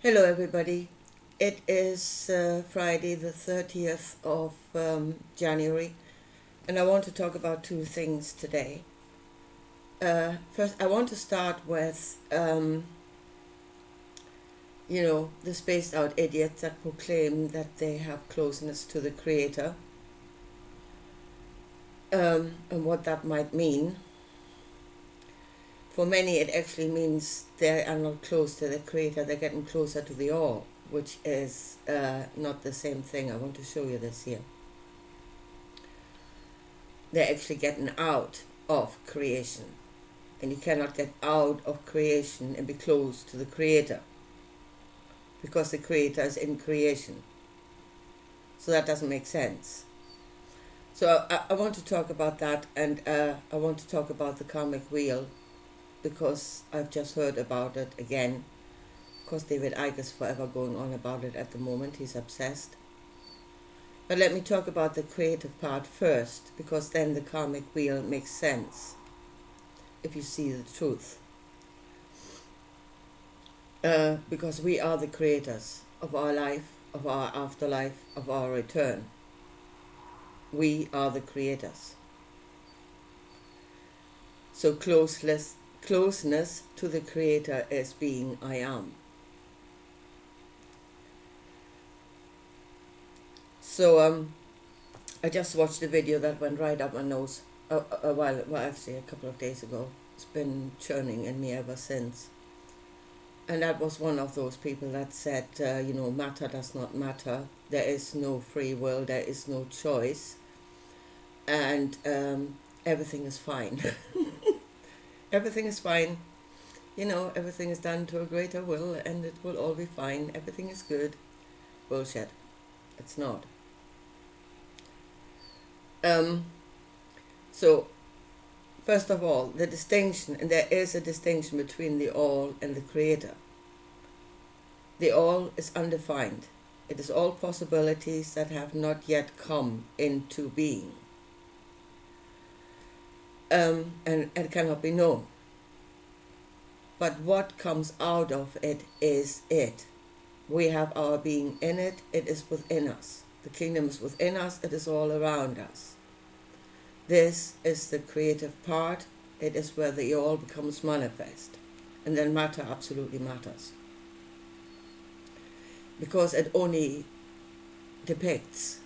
Hello, everybody. It is Friday, the 30th of January, and I want to talk about two things today. First, I want to start with, the spaced out idiots that proclaim that they have closeness to the Creator, and what that might mean. For many, it actually means they are not close to the Creator, they're getting closer to the All, which is not the same thing. I want to show you this here. They're actually getting out of creation. And you cannot get out of creation and be close to the Creator, because the Creator is in creation. So that doesn't make sense. So I want to talk about that, and I want to talk about the karmic wheel, because I've just heard about it again. Of course, David Icke is forever going on about it at the moment. He's obsessed. But let me talk about the creative part first, because then the karmic wheel makes sense if you see the truth. Because we are the creators of our life, of our afterlife, of our return. We are the creators. So closeness to the Creator is being I am. So I just watched a video that went right up my nose actually a couple of days ago. It's been churning in me ever since. And that was one of those people that said, matter does not matter. There is no free will, there is no choice. And everything is fine. Everything is fine. Everything is done to a greater will, and it will all be fine. Everything is good. Bullshit. It's not. So, first of all, the distinction, and there is a distinction between the all and the Creator. The all is undefined. It is all possibilities that have not yet come into being. And it cannot be known. But what comes out of it is it. We have our being in it. It is within us. The kingdom is within us. It is all around us. This is the creative part. It is where the all becomes manifest. And then matter absolutely matters. Because it only depicts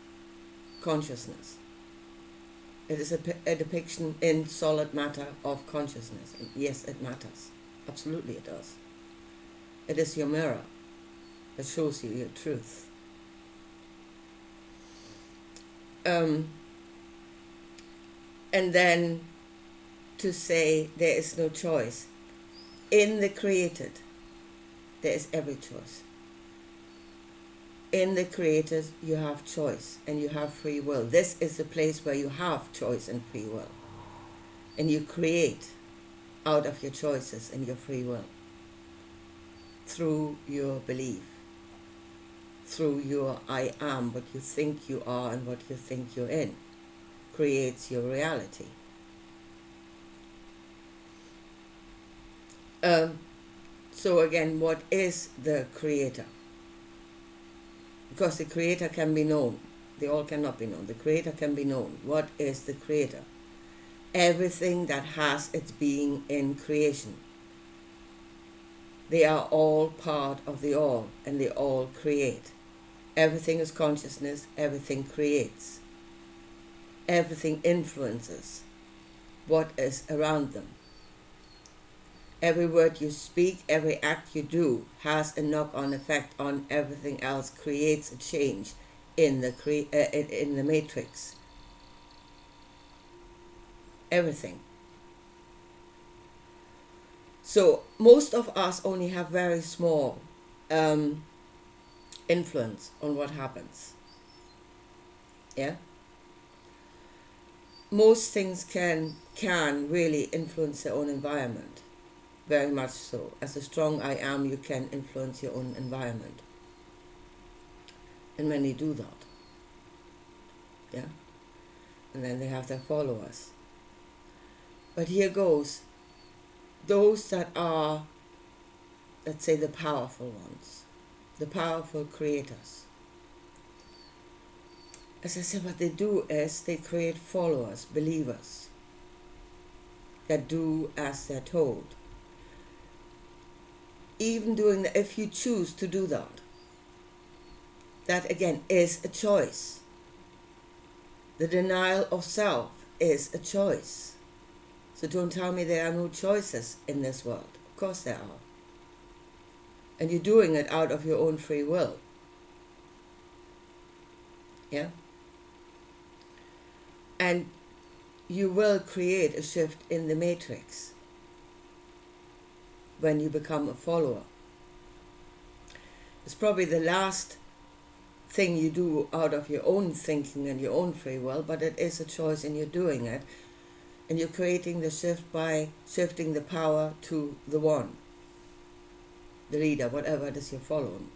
consciousness. It is a depiction in solid matter of consciousness. And yes, it matters. Absolutely it does. It is your mirror that shows you your truth. And then to say there is no choice. In the created, there is every choice. In the created, you have choice and you have free will. This is the place where you have choice and free will. And you create out of your choices and your free will. Through your belief. Through your I am, what you think you are and what you think you're in. Creates your reality. So again, what is the Creator? Because the Creator can be known. The all cannot be known. The Creator can be known. What is the Creator? Everything that has its being in creation. They are all part of the all, and they all create. Everything is consciousness. Everything creates. Everything influences what is around them. Every word you speak, every act you do has a knock-on effect on everything else, creates a change in the matrix. Everything. So most of us only have very small influence on what happens. Yeah? Most things can really influence their own environment. Very much so. As a strong I am, you can influence your own environment. And many do that. Yeah? And then they have their followers. But here goes. Those that are, let's say, the powerful ones, the powerful creators. As I said, what they do is they create followers, believers, that do as they're told. Even doing that, if you choose to do that, that again is a choice. The denial of self is a choice. So don't tell me there are no choices in this world. Of course there are. And you're doing it out of your own free will. Yeah? And you will create a shift in the matrix when you become a follower. It's probably the last thing you do out of your own thinking and your own free will, but it is a choice and you're doing it. And you're creating the shift by shifting the power to the one, the leader, whatever it is you're following.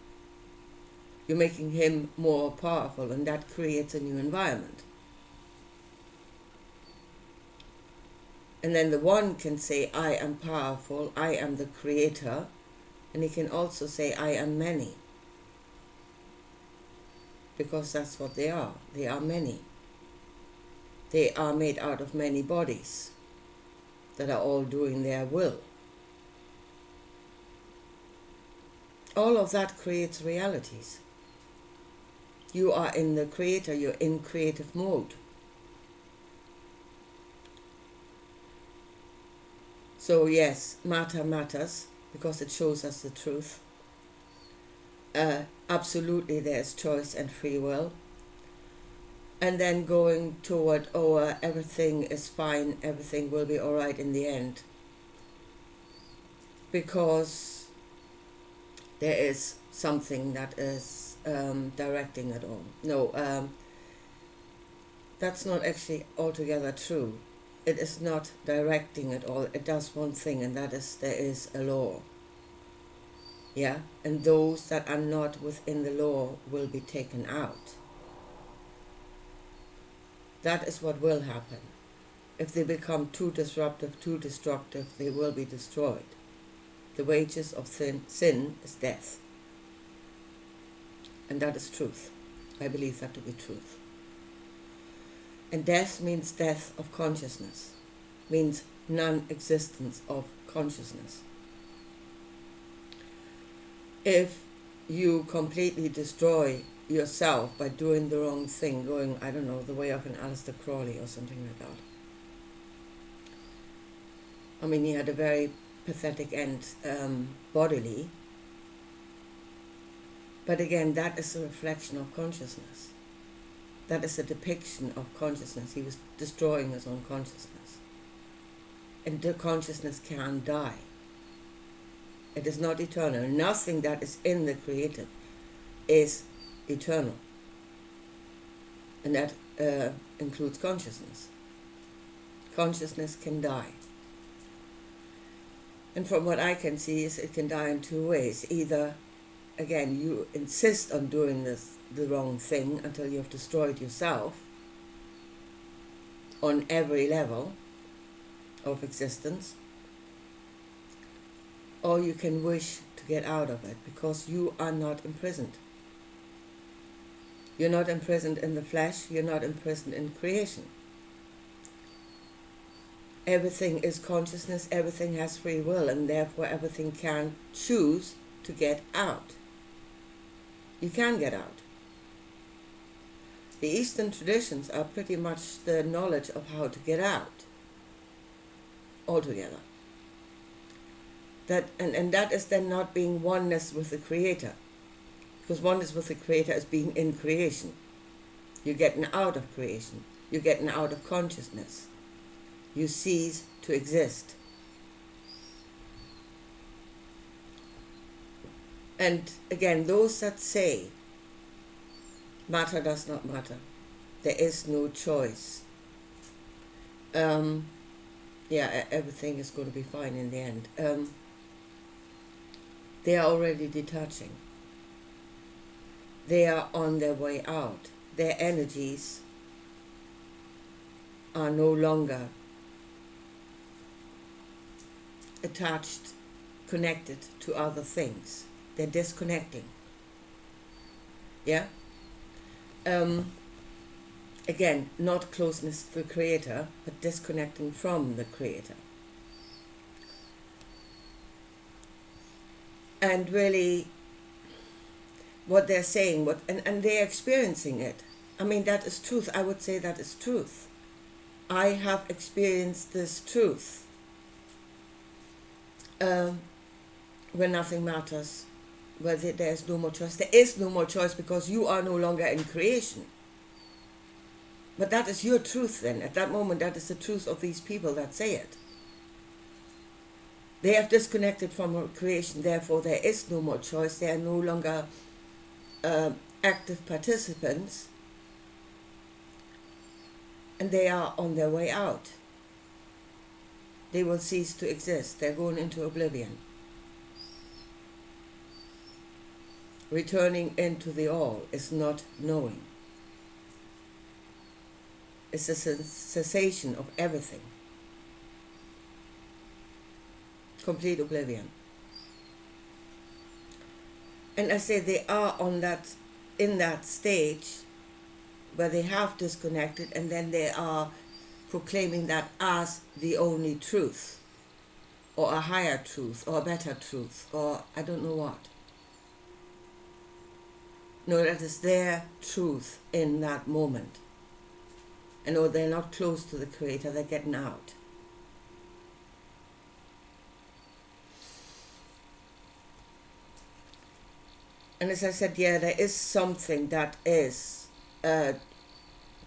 You're making him more powerful, and that creates a new environment. And then the one can say, I am powerful, I am the creator, and he can also say, I am many. Because that's what they are. They are many. They are made out of many bodies that are all doing their will. All of that creates realities. You are in the creator, you're in creative mode. So yes, matter matters because it shows us the truth. Absolutely there's choice and free will. And then going toward, everything is fine, everything will be all right in the end. Because there is something that is directing it all. No, that's not actually altogether true. It is not directing it all. It does one thing, and that is there is a law. Yeah? And those that are not within the law will be taken out. That is what will happen. If they become too disruptive, too destructive, they will be destroyed. The wages of sin is death. And that is truth. I believe that to be truth. And death means death of consciousness, means non-existence of consciousness. If you completely destroy yourself by doing the wrong thing, going, I don't know, the way of an Aleister Crowley or something like that. I mean, he had a very pathetic end bodily. But again, that is a reflection of consciousness. That is a depiction of consciousness. He was destroying his own consciousness. And the consciousness can die. It is not eternal. Nothing that is in the created is eternal. And that includes consciousness. Consciousness can die. And from what I can see is it can die in two ways. Either, again, you insist on doing the wrong thing until you have destroyed yourself on every level of existence, or you can wish to get out of it because you are not imprisoned. You're not imprisoned in the flesh, you're not imprisoned in creation. Everything is consciousness, everything has free will, and therefore everything can choose to get out. You can get out. The Eastern traditions are pretty much the knowledge of how to get out altogether. And that is then not being oneness with the Creator. Because oneness with the Creator is being in creation. You're getting out of creation. You're getting out of consciousness. You cease to exist. And again, those that say matter does not matter, there is no choice, everything is going to be fine in the end, they are already detaching. They are on their way out. Their energies are no longer attached, connected to other things. They're disconnecting. Yeah? Again, not closeness to the Creator, but disconnecting from the Creator. And really, what they're saying, and they're experiencing it. I mean, that is truth. I would say that is truth. I have experienced this truth. When nothing matters, where there is no more choice. There is no more choice because you are no longer in creation. But that is your truth then. At that moment, that is the truth of these people that say it. They have disconnected from creation, therefore there is no more choice. They are no longer active participants, and they are on their way out. They will cease to exist. They're going into oblivion. Returning into the all is not knowing. It's a cessation of everything. Complete oblivion. And I say they are in that stage where they have disconnected, and then they are proclaiming that as the only truth, or a higher truth, or a better truth, or I don't know what. No, that is their truth in that moment. And no, they're not close to the Creator, they're getting out. And as I said, yeah, there is something that is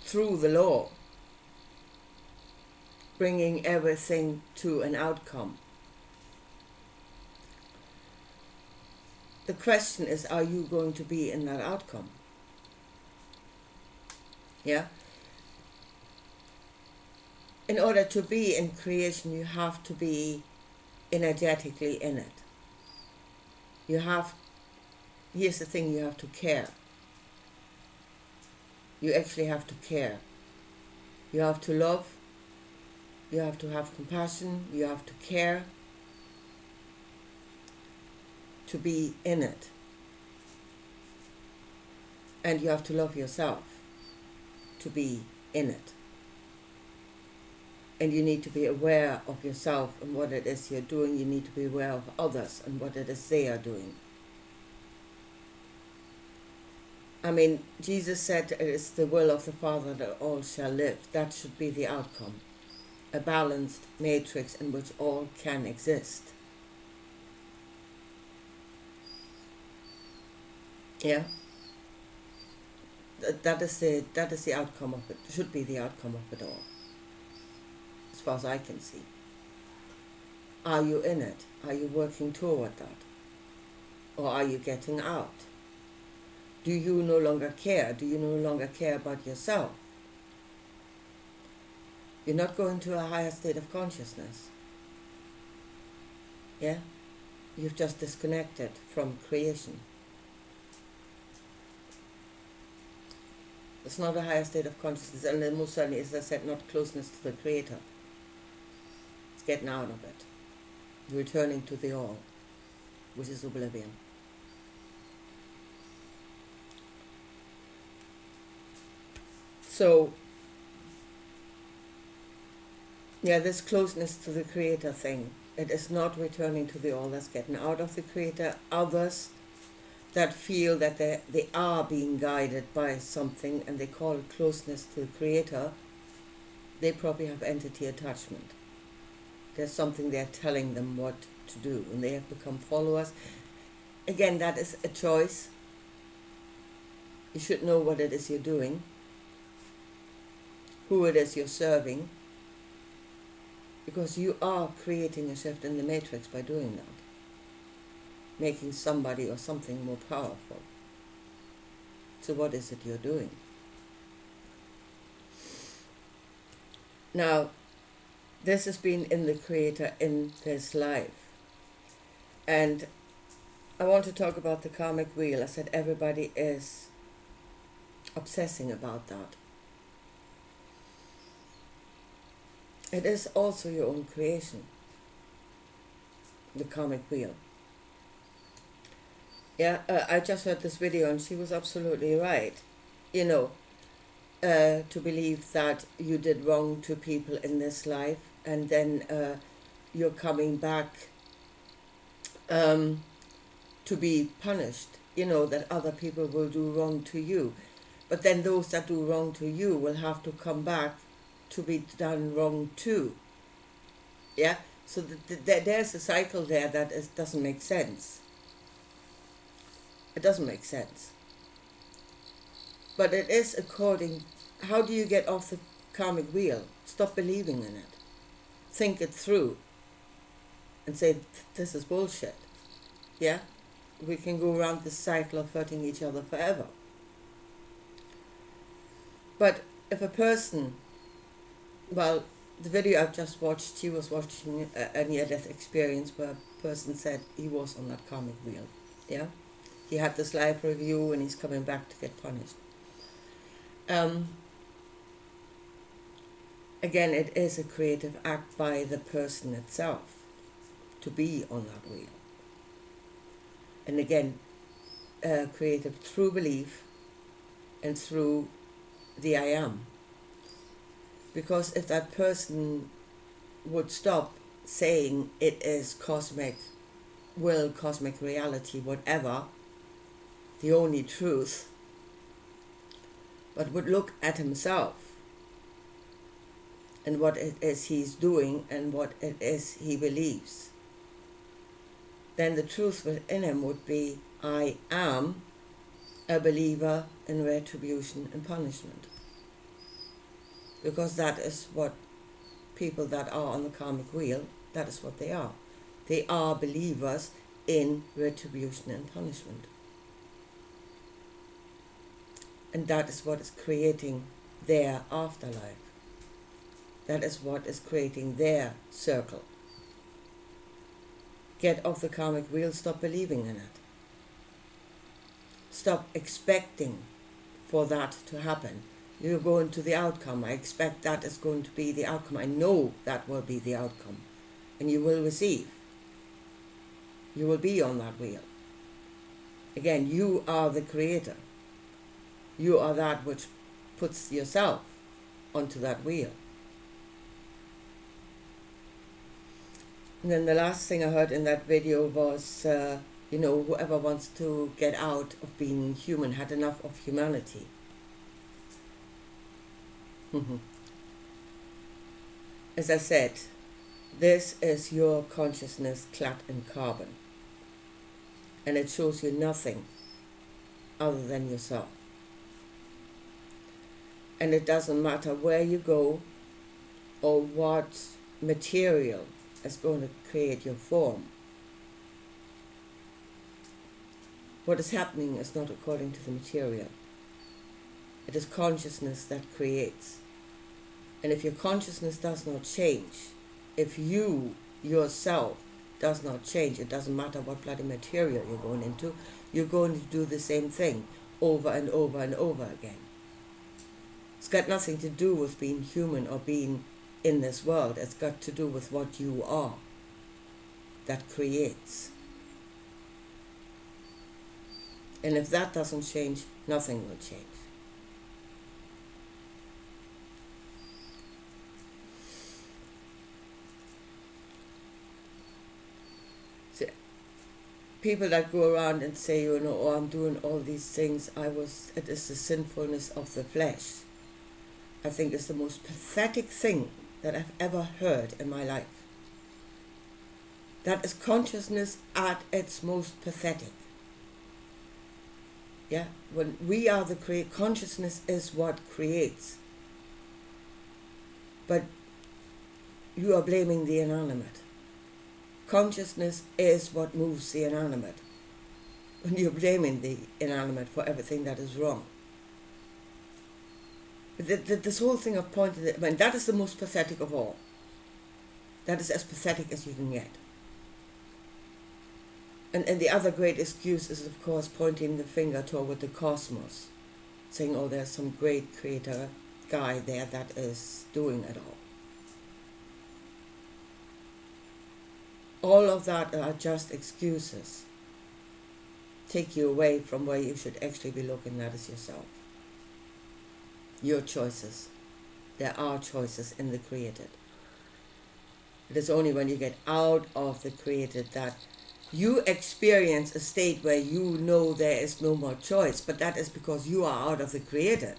through the law, bringing everything to an outcome. The question is, are you going to be in that outcome? Yeah? In order to be in creation, you have to be energetically in it. Here's the thing, you have to care. You actually have to care. You have to love. You have to have compassion. You have to care. To be in it. And you have to love yourself to be in it. And you need to be aware of yourself and what it is you're doing. You need to be aware of others and what it is they are doing. I mean, Jesus said it is the will of the Father that all shall live. That should be the outcome. A balanced matrix in which all can exist. Yeah? That is the outcome of it. Should be the outcome of it all. As far as I can see. Are you in it? Are you working toward that? Or are you getting out? Do you no longer care? Do you no longer care about yourself? You're not going to a higher state of consciousness. Yeah? You've just disconnected from creation. It's not a higher state of consciousness, and then most certainly, as I said, not closeness to the Creator. It's getting out of it. Returning to the all, which is oblivion. So, yeah, this closeness to the Creator thing, it is not returning to the all, that's getting out of the Creator. Others that feel that they are being guided by something and they call it closeness to the Creator, they probably have entity attachment. There's something they're telling them what to do, and they have become followers. Again, that is a choice. You should know what it is you're doing, who it is you're serving, because you are creating a shift in the matrix by doing that, making somebody or something more powerful. So what is it you're doing? Now, this has been in the Creator in this life. And I want to talk about the karmic wheel. I said everybody is obsessing about that. It is also your own creation, the karmic wheel. Yeah, I just heard this video and she was absolutely right. You know, to believe that you did wrong to people in this life and then you're coming back to be punished. You know, that other people will do wrong to you. But then those that do wrong to you will have to come back to be done wrong too. Yeah? So there's a cycle there that doesn't make sense. It doesn't make sense. But it is according, how do you get off the karmic wheel? Stop believing in it. Think it through and say, this is bullshit. Yeah? We can go around this cycle of hurting each other forever. But if a person, well, the video I've just watched, she was watching a near-death experience where a person said he was on that karmic wheel. Yeah? He had this life review and he's coming back to get punished. Again, it is a creative act by the person itself to be on that wheel. And again, creative through belief and through the I am. Because if that person would stop saying it is cosmic will, cosmic reality, whatever, the only truth, but would look at himself and what it is he's doing and what it is he believes, then the truth within him would be, I am a believer in retribution and punishment. Because that is what people that are on the karmic wheel, that is what they are. They are believers in retribution and punishment. And that is what is creating their afterlife. That is what is creating their circle. Get off the karmic wheel, stop believing in it. Stop expecting for that to happen. You go into the outcome. I expect that is going to be the outcome. I know that will be the outcome. And you will receive. You will be on that wheel. Again, you are the creator. You are that which puts yourself onto that wheel. And then the last thing I heard in that video was, whoever wants to get out of being human had enough of humanity. As I said, this is your consciousness clad in carbon. And it shows you nothing other than yourself. And it doesn't matter where you go or what material is going to create your form. What is happening is not according to the material. It is consciousness that creates. And if your consciousness does not change, if you yourself does not change, it doesn't matter what bloody material you're going into, you're going to do the same thing over and over and over again. It's got nothing to do with being human or being in this world. It's got to do with what you are that creates. And if that doesn't change, nothing will change. So, people that go around and say, oh, I'm doing all these things, it is the sinfulness of the flesh. I think it's the most pathetic thing that I've ever heard in my life. That is consciousness at its most pathetic. Yeah, when we are the consciousness is what creates. But you are blaming the inanimate. Consciousnness is what moves the inanimate. When you're blaming the inanimate for everything that is wrong. This whole thing of pointing, that is the most pathetic of all. That is as pathetic as you can get. And the other great excuse is, of course, pointing the finger toward the cosmos, saying, oh, there's some great creator guy there that is doing it all. All of that are just excuses take you away from where you should actually be looking at is yourself. Your choices. There are choices in the created. It is only when you get out of the created that you experience a state where you know there is no more choice, but that is because you are out of the created.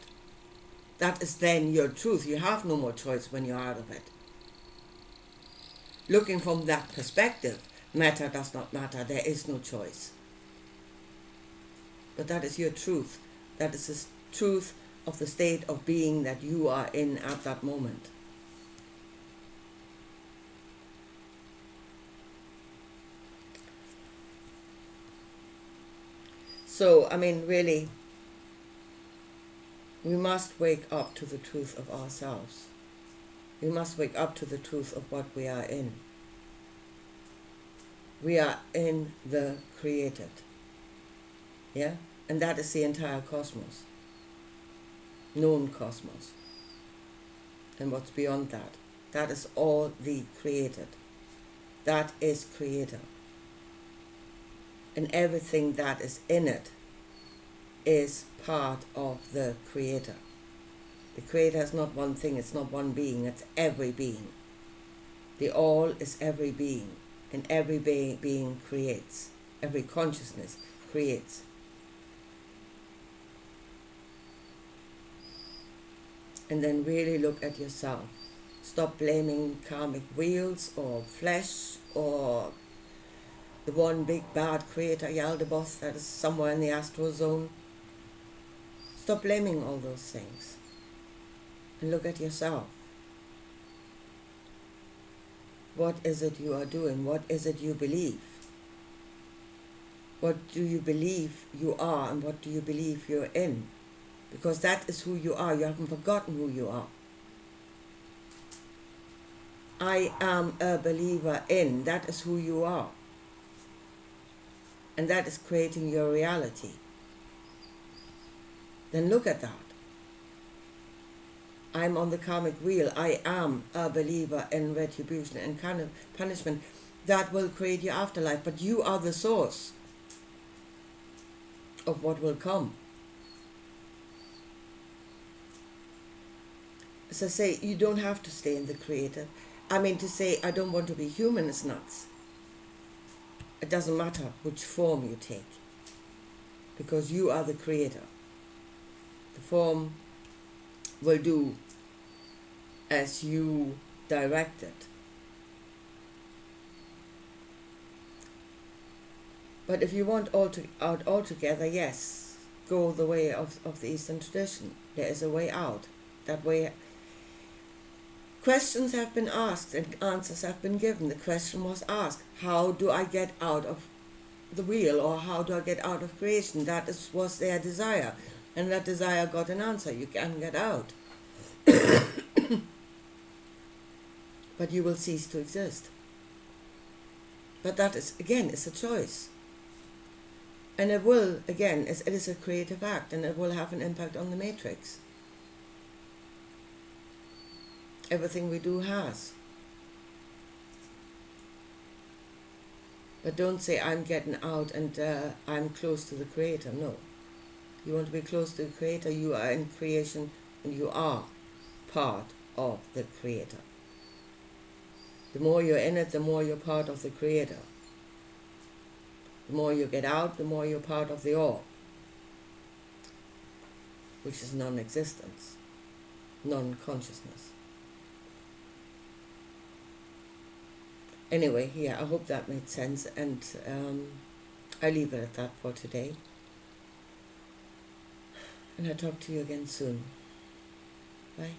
That is then your truth. You have no more choice when you're out of it. Looking from that perspective, matter does not matter, there is no choice. But that is your truth. That is the truth of the state of being that you are in at that moment. So, I mean, really, we must wake up to the truth of ourselves. We must wake up to the truth of what we are in. We are in the created. Yeah? And that is the entire cosmos. Known cosmos. And what's beyond that. That is all the created. That is creator. And everything that is in it is part of the creator. The creator is not one thing, it's not one being, it's every being. The all is every being, and every being creates. Every consciousness creates. And then really look at yourself. Stop blaming karmic wheels or flesh or the one big bad creator, Yaldabaoth, that is somewhere in the astral zone. Stop blaming all those things and look at yourself. What is it you are doing? What is it you believe? What do you believe you are and what do you believe you're in? Because that is who you are. You haven't forgotten who you are. I am a believer in. That is who you are. And that is creating your reality. Then look at that. I'm on the karmic wheel. I am a believer in retribution and kind of punishment. That will create your afterlife. But you are the source of what will come. As I say, you don't have to stay in the creative. I mean, to say I don't want to be human is nuts. It doesn't matter which form you take, because you are the creator. The form will do as you direct it. But if you want out altogether, yes, go the way of the Eastern tradition. There is a way out. That way, questions have been asked and answers have been given. The question was asked, how do I get out of the wheel, or how do I get out of creation? That was their desire. And that desire got an answer. You can get out. But you will cease to exist. But that is, again, is a choice. And it will, again, it is a creative act, and it will have an impact on the matrix. Everything we do has. But don't say, I'm getting out and I'm close to the Creator. No. You want to be close to the Creator, you are in creation, and you are part of the Creator. The more you're in it, the more you're part of the Creator. The more you get out, the more you're part of the all, which is non-existence, non-consciousness. Anyway, yeah, I hope that made sense, and I leave it at that for today. And I'll talk to you again soon. Bye.